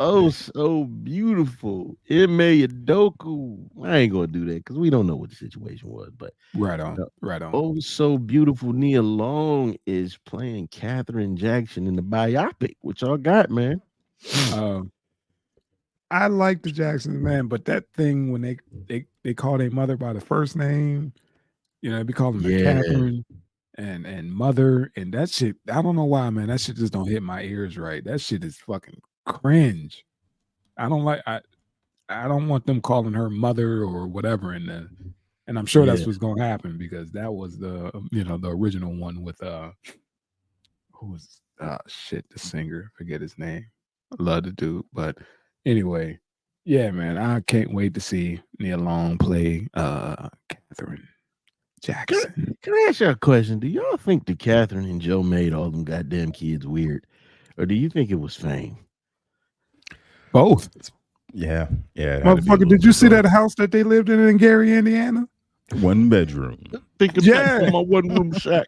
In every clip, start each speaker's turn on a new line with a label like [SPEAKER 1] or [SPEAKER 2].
[SPEAKER 1] Oh, so beautiful. Ime Udoka. I ain't gonna do that because we don't know what the situation was, but
[SPEAKER 2] Right on,
[SPEAKER 1] uh,
[SPEAKER 2] right on.
[SPEAKER 1] oh, so beautiful. Nia Long is playing Katherine Jackson in the biopic. What y'all got, man?
[SPEAKER 2] Um, I like the Jacksons, man, but that thing when they call their mother by the first name, they be calling her
[SPEAKER 1] Yeah,
[SPEAKER 2] Catherine and mother and that shit. I don't know why, man. That shit just don't hit my ears right. That shit is fucking cringe. I don't like. I don't want them calling her mother or whatever. And I'm sure
[SPEAKER 1] yeah.
[SPEAKER 2] that's what's gonna happen because that was the original one with who was shit the singer, forget his name. I love the dude, but anyway, yeah, man, I can't wait to see Nia Long play Catherine
[SPEAKER 1] Can I,
[SPEAKER 2] Jackson.
[SPEAKER 1] can I ask you a question? Do y'all think that Catherine and Joe made all them goddamn kids weird, or do you think it was fame?
[SPEAKER 2] Both.
[SPEAKER 3] Yeah, yeah, it had to be a
[SPEAKER 2] Motherfucker,
[SPEAKER 3] little
[SPEAKER 2] did you
[SPEAKER 3] bit of
[SPEAKER 2] see
[SPEAKER 3] both.
[SPEAKER 2] that house that they lived in Gary, Indiana?
[SPEAKER 3] One bedroom.
[SPEAKER 1] Thinking back
[SPEAKER 2] Yeah.
[SPEAKER 1] on my one room shack.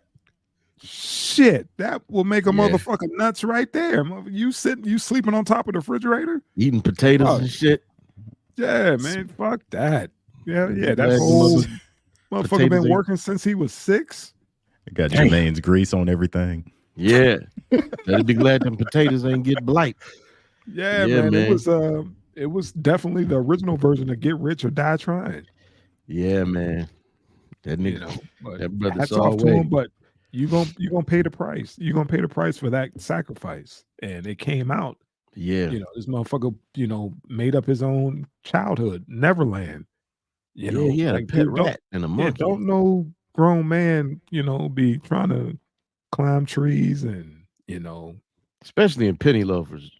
[SPEAKER 2] Shit, that will make a
[SPEAKER 1] Yeah,
[SPEAKER 2] motherfucker nuts right there. You sleeping on top of the refrigerator?
[SPEAKER 1] eating potatoes
[SPEAKER 2] Fuck.
[SPEAKER 1] and shit.
[SPEAKER 2] Yeah, man. Fuck that. Yeah,
[SPEAKER 1] Be
[SPEAKER 2] yeah. That
[SPEAKER 1] glad the
[SPEAKER 2] whole motherfucker
[SPEAKER 1] potatoes
[SPEAKER 2] been
[SPEAKER 1] ain't.
[SPEAKER 2] working since he was 6.
[SPEAKER 3] It got
[SPEAKER 2] Damn.
[SPEAKER 3] Jermaine's grease on everything.
[SPEAKER 1] Yeah, better be glad them potatoes ain't get blight.
[SPEAKER 2] Yeah,
[SPEAKER 1] Yeah,
[SPEAKER 2] man.
[SPEAKER 1] man.
[SPEAKER 2] It was definitely the original version of Get Rich or Die Trying.
[SPEAKER 1] Yeah, man. That nigga,
[SPEAKER 2] But
[SPEAKER 1] that brother
[SPEAKER 2] hats
[SPEAKER 1] saw a
[SPEAKER 2] off to
[SPEAKER 1] way.
[SPEAKER 2] him. But you gonna pay the price. You gonna pay the price for that sacrifice. And it came out.
[SPEAKER 1] Yeah,
[SPEAKER 2] This motherfucker, made up his own childhood, Neverland.
[SPEAKER 1] yeah. He had a
[SPEAKER 2] Like
[SPEAKER 1] pet
[SPEAKER 2] dude, don't
[SPEAKER 1] rat and a
[SPEAKER 2] yeah,
[SPEAKER 1] monkey.
[SPEAKER 2] don't no grown man, be trying to climb trees and
[SPEAKER 1] Especially in penny loafers.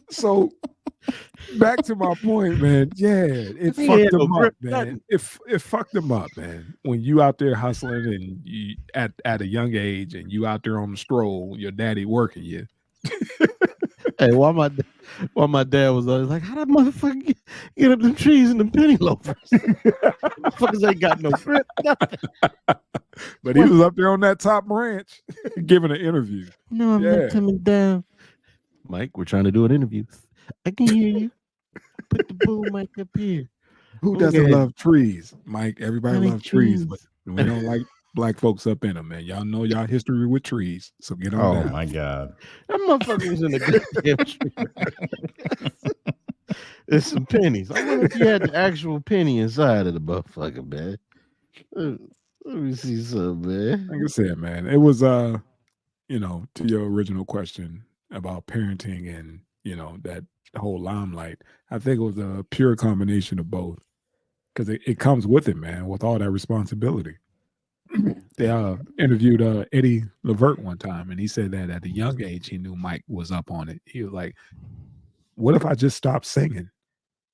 [SPEAKER 2] so back to my point, man. Yeah, it
[SPEAKER 1] He ain't
[SPEAKER 2] fucked
[SPEAKER 1] had no
[SPEAKER 2] them up,
[SPEAKER 1] grip,
[SPEAKER 2] man.
[SPEAKER 1] nothing.
[SPEAKER 2] It fucked them up, man. When you out there hustling and you at a young age and you out there on the stroll, your daddy working you.
[SPEAKER 1] Hey, while my dad was always like, how that motherfucker get up them trees in them penny loafers? Motherfuckers ain't got no grip, nothing.
[SPEAKER 2] But he was up there on that top branch giving an interview.
[SPEAKER 1] No, I'm not
[SPEAKER 2] Yeah.
[SPEAKER 1] coming down. Mike, we're trying to do an interview. I can hear you. Put the boom mic up here.
[SPEAKER 2] Who doesn't
[SPEAKER 1] Okay,
[SPEAKER 2] love trees, Mike? Everybody
[SPEAKER 1] honey
[SPEAKER 2] loves trees, but
[SPEAKER 1] trees.
[SPEAKER 2] we don't like black folks up in them, man. Y'all know y'all history with trees, so get on
[SPEAKER 3] Oh
[SPEAKER 2] down.
[SPEAKER 3] my god.
[SPEAKER 1] That motherfucker was in the goddamn tree. There's some pennies. I wonder if you had the actual penny inside of the motherfucker, man. Let me see something,
[SPEAKER 2] Like
[SPEAKER 1] man.
[SPEAKER 2] I said, man, it was to your original question about parenting and that whole limelight. I think it was a pure combination of both because it comes with it, man, with all that responsibility. They interviewed Eddie Levert one time, and he said that at a young age he knew Mike was up on it. He was like, "What if I just stopped singing?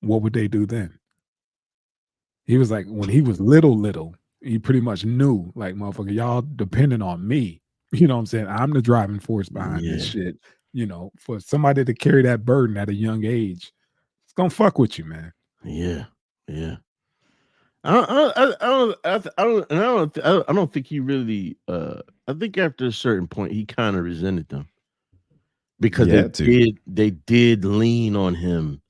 [SPEAKER 2] What would they do then?" He was like, when he was little, he pretty much knew, like, motherfucker, y'all depending on me. You know what I'm saying? I'm the driving force behind this
[SPEAKER 1] Yeah,
[SPEAKER 2] shit. For somebody to carry that burden at a young age, it's gonna fuck with you, man.
[SPEAKER 1] yeah, yeah. I don't think he really. I think after a certain point, he kind of resented them because
[SPEAKER 3] You had to.
[SPEAKER 1] they did lean on him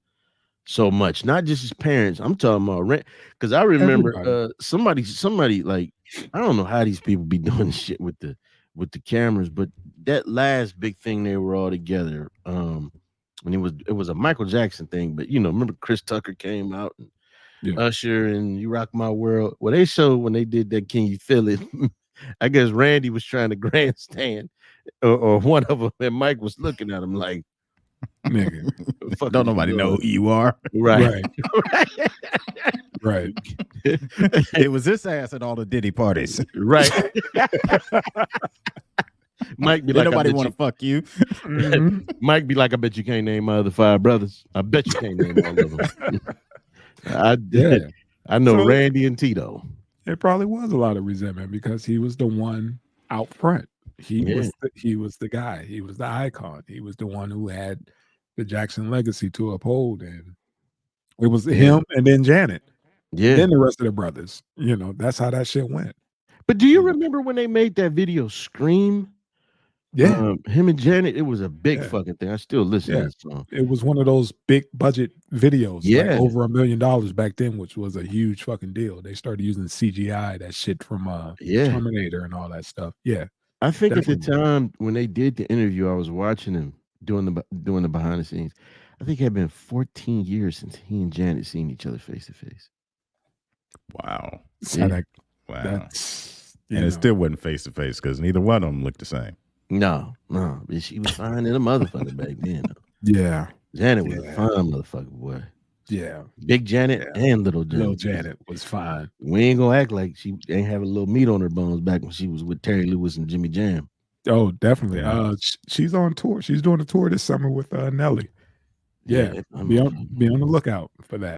[SPEAKER 1] so much. Not just his parents. I'm talking about because I remember
[SPEAKER 2] Everybody.
[SPEAKER 1] somebody like I don't know how these people be doing shit with the cameras, but that last big thing they were all together. And it was a Michael Jackson thing, but remember Chris Tucker came out and
[SPEAKER 2] Yeah.
[SPEAKER 1] Usher and You Rock My World. Well, they showed when they did that Can You Feel It? I guess Randy was trying to grandstand or one of them, and Mike was looking at him like,
[SPEAKER 2] Nigga.
[SPEAKER 1] "The fuck
[SPEAKER 3] Don't
[SPEAKER 1] is you
[SPEAKER 3] nobody know
[SPEAKER 1] doing?"
[SPEAKER 3] who you are.
[SPEAKER 1] Right.
[SPEAKER 2] Right. Right.
[SPEAKER 3] It was this ass at all the Diddy parties.
[SPEAKER 1] Right. Mike be
[SPEAKER 3] Did
[SPEAKER 1] like, I
[SPEAKER 3] nobody
[SPEAKER 1] bet
[SPEAKER 3] want
[SPEAKER 1] you.
[SPEAKER 3] to fuck you?
[SPEAKER 2] Mhm.
[SPEAKER 1] Mike be like, I bet you can't name my other 5 brothers. I bet you can't name all of them. I did.
[SPEAKER 2] Yeah.
[SPEAKER 1] I know
[SPEAKER 2] So
[SPEAKER 1] Randy and Tito.
[SPEAKER 2] it probably was a lot of resentment because he was the one out front. He
[SPEAKER 1] Yeah.
[SPEAKER 2] was the guy. He was the icon. He was the one who had the Jackson legacy to uphold, and it was
[SPEAKER 1] Yeah.
[SPEAKER 2] him and then Janet,
[SPEAKER 1] Yeah.
[SPEAKER 2] then the rest of the brothers. That's how that shit went.
[SPEAKER 1] But do you remember when they made that video Scream?
[SPEAKER 2] Yeah.
[SPEAKER 1] Him and Janet, it was a big
[SPEAKER 2] Yeah.
[SPEAKER 1] fucking thing. I still listen to
[SPEAKER 2] Yeah.
[SPEAKER 1] that song.
[SPEAKER 2] It was one of those big budget videos, like
[SPEAKER 1] Yeah.
[SPEAKER 2] over $1 million back then, which was a huge fucking deal. They started using CGI, that shit from
[SPEAKER 1] Yeah.
[SPEAKER 2] Terminator and all that stuff. Yeah.
[SPEAKER 1] I think at the
[SPEAKER 2] Definitely.
[SPEAKER 1] time when they did the interview, I was watching him doing the behind the scenes. I think it had been 14 years since he and Janet seen each other face to face.
[SPEAKER 3] Wow.
[SPEAKER 2] So
[SPEAKER 1] Yeah.
[SPEAKER 3] Wow.
[SPEAKER 2] that's
[SPEAKER 3] And it still wasn't face to face because neither one of them looked the same.
[SPEAKER 1] No. But she was fine in a motherfucker back then. Though.
[SPEAKER 2] Yeah.
[SPEAKER 1] Janet was a fine motherfucker, boy.
[SPEAKER 2] Yeah.
[SPEAKER 1] Big Janet and little Janet.
[SPEAKER 2] Little Janet was fine.
[SPEAKER 1] We ain't gonna act like she ain't have a little meat on her bones back when she was with Terry Lewis and Jimmy Jam.
[SPEAKER 2] Oh, definitely.
[SPEAKER 3] Yeah.
[SPEAKER 2] She's on tour. She's doing a tour this summer with Nelly. Yeah.
[SPEAKER 1] Yeah,
[SPEAKER 2] Be on the lookout for that.